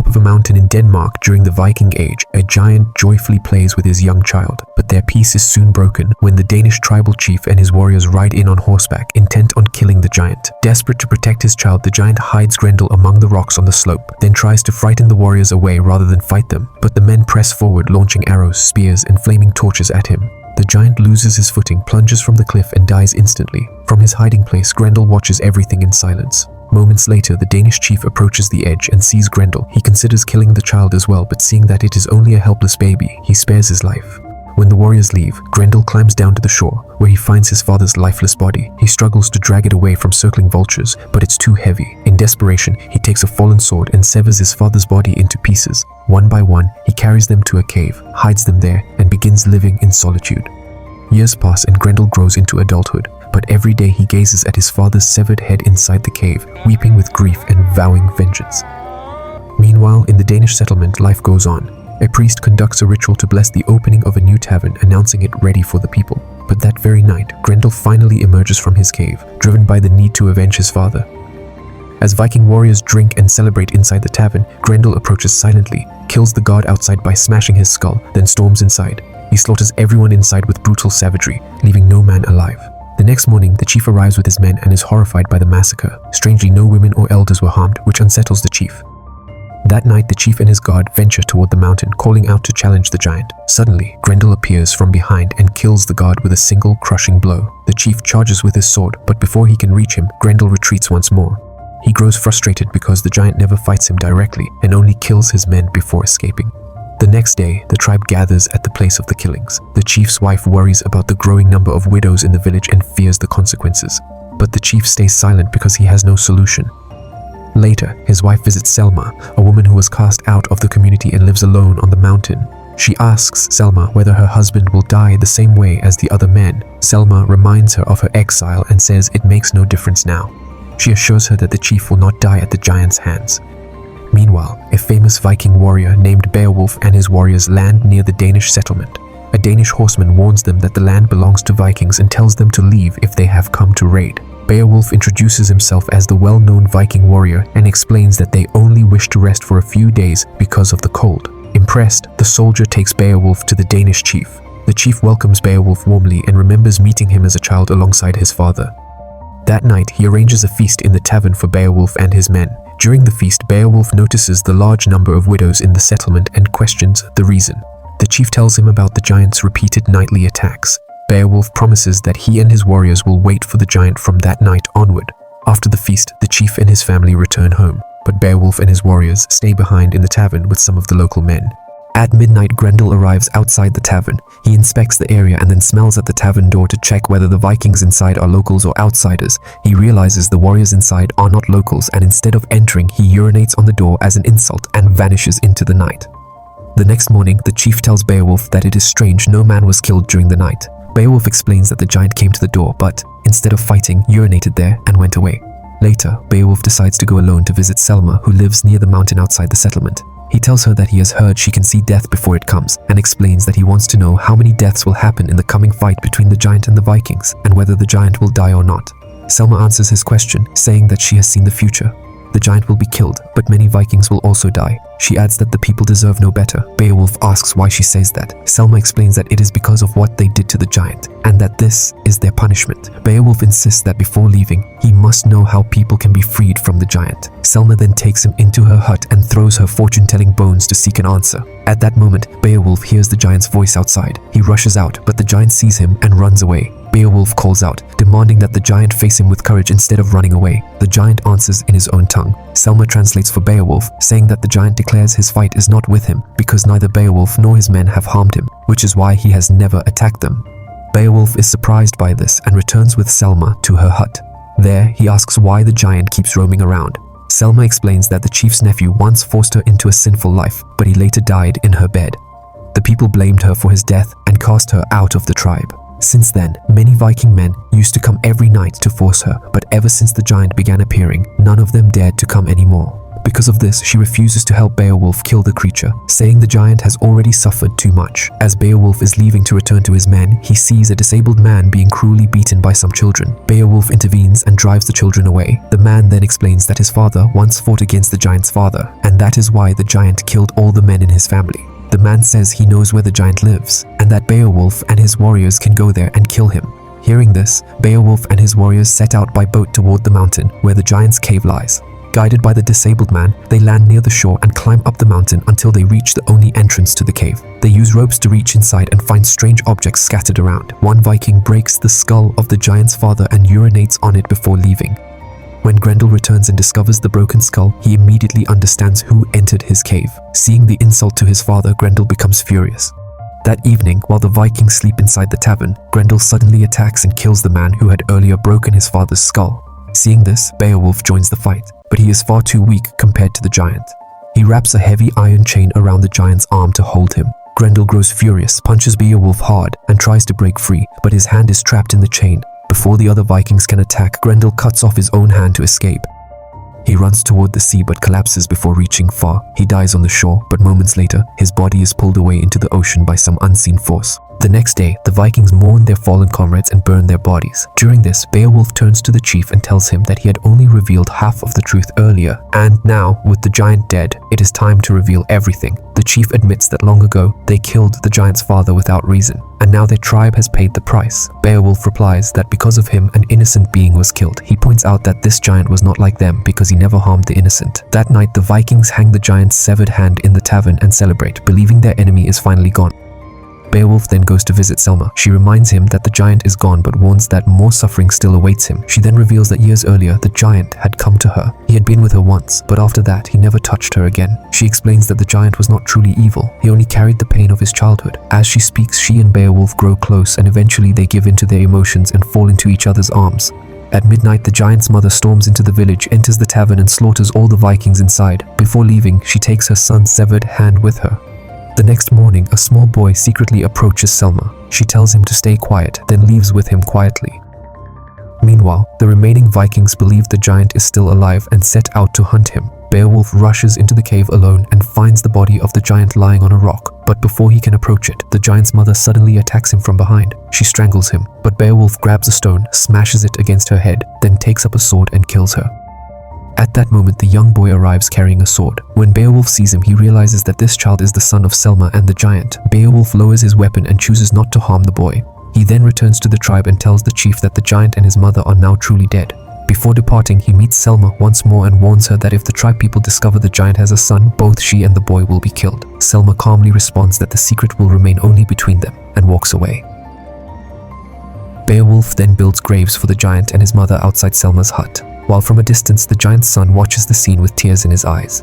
of a mountain in Denmark during the Viking Age, a giant joyfully plays with his young child, but their peace is soon broken when the Danish tribal chief and his warriors ride in on horseback, intent on killing the giant. Desperate to protect his child, the giant hides Grendel among the rocks on the slope, then tries to frighten the warriors away rather than fight them, but the men press forward, launching arrows, spears, and flaming torches at him. The giant loses his footing, plunges from the cliff, and dies instantly. From his hiding place, Grendel watches everything in silence. Moments later, the Danish chief approaches the edge and sees Grendel. He considers killing the child as well, but seeing that it is only a helpless baby, he spares his life. When the warriors leave, Grendel climbs down to the shore, where he finds his father's lifeless body. He struggles to drag it away from circling vultures, but it's too heavy. In desperation, he takes a fallen sword and severs his father's body into pieces. One by one, he carries them to a cave, hides them there, and begins living in solitude. Years pass and Grendel grows into adulthood, but every day he gazes at his father's severed head inside the cave, weeping with grief and vowing vengeance. Meanwhile, in the Danish settlement, life goes on. A priest conducts a ritual to bless the opening of a new tavern, announcing it ready for the people. But that very night, Grendel finally emerges from his cave, driven by the need to avenge his father. As Viking warriors drink and celebrate inside the tavern, Grendel approaches silently, kills the guard outside by smashing his skull, then storms inside. He slaughters everyone inside with brutal savagery, leaving no man alive. The next morning, the chief arrives with his men and is horrified by the massacre. Strangely, no women or elders were harmed, which unsettles the chief. That night, the chief and his guard venture toward the mountain, calling out to challenge the giant. Suddenly, Grendel appears from behind and kills the guard with a single crushing blow. The chief charges with his sword, but before he can reach him, Grendel retreats once more. He grows frustrated because the giant never fights him directly and only kills his men before escaping. The next day, the tribe gathers at the place of the killings. The chief's wife worries about the growing number of widows in the village and fears the consequences. But the chief stays silent because he has no solution. Later, his wife visits Selma, a woman who was cast out of the community and lives alone on the mountain. She asks Selma whether her husband will die the same way as the other men. Selma reminds her of her exile and says it makes no difference now. She assures her that the chief will not die at the giant's hands. Meanwhile, a famous Viking warrior named Beowulf and his warriors land near the Danish settlement. A Danish horseman warns them that the land belongs to Vikings and tells them to leave if they have come to raid. Beowulf introduces himself as the well-known Viking warrior and explains that they only wish to rest for a few days because of the cold. Impressed, the soldier takes Beowulf to the Danish chief. The chief welcomes Beowulf warmly and remembers meeting him as a child alongside his father. That night, he arranges a feast in the tavern for Beowulf and his men. During the feast, Beowulf notices the large number of widows in the settlement and questions the reason. The chief tells him about the giant's repeated nightly attacks. Beowulf promises that he and his warriors will wait for the giant from that night onward. After the feast, the chief and his family return home, but Beowulf and his warriors stay behind in the tavern with some of the local men. At midnight, Grendel arrives outside the tavern. He inspects the area and then smells at the tavern door to check whether the Vikings inside are locals or outsiders. He realizes the warriors inside are not locals, and instead of entering, he urinates on the door as an insult and vanishes into the night. The next morning, the chief tells Beowulf that it is strange no man was killed during the night. Beowulf explains that the giant came to the door, but instead of fighting, urinated there and went away. Later, Beowulf decides to go alone to visit Selma, who lives near the mountain outside the settlement. He tells her that he has heard she can see death before it comes, and explains that he wants to know how many deaths will happen in the coming fight between the giant and the Vikings, and whether the giant will die or not. Selma answers his question, saying that she has seen the future. The giant will be killed, but many Vikings will also die. She adds that the people deserve no better. Beowulf asks why she says that. Selma explains that it is because of what they did to the giant, and that this is their punishment. Beowulf insists that before leaving, he must know how people can be freed from the giant. Selma then takes him into her hut and throws her fortune-telling bones to seek an answer. At that moment, Beowulf hears the giant's voice outside. He rushes out, but the giant sees him and runs away. Beowulf calls out, demanding that the giant face him with courage instead of running away. The giant answers in his own tongue. Selma translates for Beowulf, saying that the giant declares his fight is not with him because neither Beowulf nor his men have harmed him, which is why he has never attacked them. Beowulf is surprised by this and returns with Selma to her hut. There, he asks why the giant keeps roaming around. Selma explains that the chief's nephew once forced her into a sinful life, but he later died in her bed. The people blamed her for his death and cast her out of the tribe. Since then, many Viking men used to come every night to force her, but ever since the giant began appearing, none of them dared to come anymore. Because of this, she refuses to help Beowulf kill the creature, saying the giant has already suffered too much. As Beowulf is leaving to return to his men, he sees a disabled man being cruelly beaten by some children. Beowulf intervenes and drives the children away. The man then explains that his father once fought against the giant's father, and that is why the giant killed all the men in his family. The man says he knows where the giant lives, and that Beowulf and his warriors can go there and kill him. Hearing this, Beowulf and his warriors set out by boat toward the mountain where the giant's cave lies. Guided by the disabled man, they land near the shore and climb up the mountain until they reach the only entrance to the cave. They use ropes to reach inside and find strange objects scattered around. One Viking breaks the skull of the giant's father and urinates on it before leaving. When Grendel returns and discovers the broken skull, he immediately understands who entered his cave. Seeing the insult to his father, Grendel becomes furious. That evening, while the Vikings sleep inside the tavern, Grendel suddenly attacks and kills the man who had earlier broken his father's skull. Seeing this, Beowulf joins the fight, but he is far too weak compared to the giant. He wraps a heavy iron chain around the giant's arm to hold him. Grendel grows furious, punches Beowulf hard, and tries to break free, but his hand is trapped in the chain. Before the other Vikings can attack, Grendel cuts off his own hand to escape. He runs toward the sea but collapses before reaching far. He dies on the shore, but moments later, his body is pulled away into the ocean by some unseen force. The next day, the Vikings mourn their fallen comrades and burn their bodies. During this, Beowulf turns to the chief and tells him that he had only revealed half of the truth earlier, and now, with the giant dead, it is time to reveal everything. The chief admits that long ago, they killed the giant's father without reason, and now their tribe has paid the price. Beowulf replies that because of him, an innocent being was killed. He points out that this giant was not like them because he never harmed the innocent. That night, the Vikings hang the giant's severed hand in the tavern and celebrate, believing their enemy is finally gone. Beowulf then goes to visit Selma. She reminds him that the giant is gone but warns that more suffering still awaits him. She then reveals that years earlier, the giant had come to her. He had been with her once, but after that, he never touched her again. She explains that the giant was not truly evil. He only carried the pain of his childhood. As she speaks, she and Beowulf grow close, and eventually they give in to their emotions and fall into each other's arms. At midnight, the giant's mother storms into the village, enters the tavern and slaughters all the Vikings inside. Before leaving, she takes her son's severed hand with her. The next morning, a small boy secretly approaches Selma. She tells him to stay quiet, then leaves with him quietly. Meanwhile, the remaining Vikings believe the giant is still alive and set out to hunt him. Beowulf rushes into the cave alone and finds the body of the giant lying on a rock. But before he can approach it, the giant's mother suddenly attacks him from behind. She strangles him, but Beowulf grabs a stone, smashes it against her head, then takes up a sword and kills her. At that moment, the young boy arrives carrying a sword. When Beowulf sees him, he realizes that this child is the son of Selma and the giant. Beowulf lowers his weapon and chooses not to harm the boy. He then returns to the tribe and tells the chief that the giant and his mother are now truly dead. Before departing, he meets Selma once more and warns her that if the tribe people discover the giant has a son, both she and the boy will be killed. Selma calmly responds that the secret will remain only between them and walks away. Beowulf then builds graves for the giant and his mother outside Selma's hut. While from a distance, the giant's son watches the scene with tears in his eyes.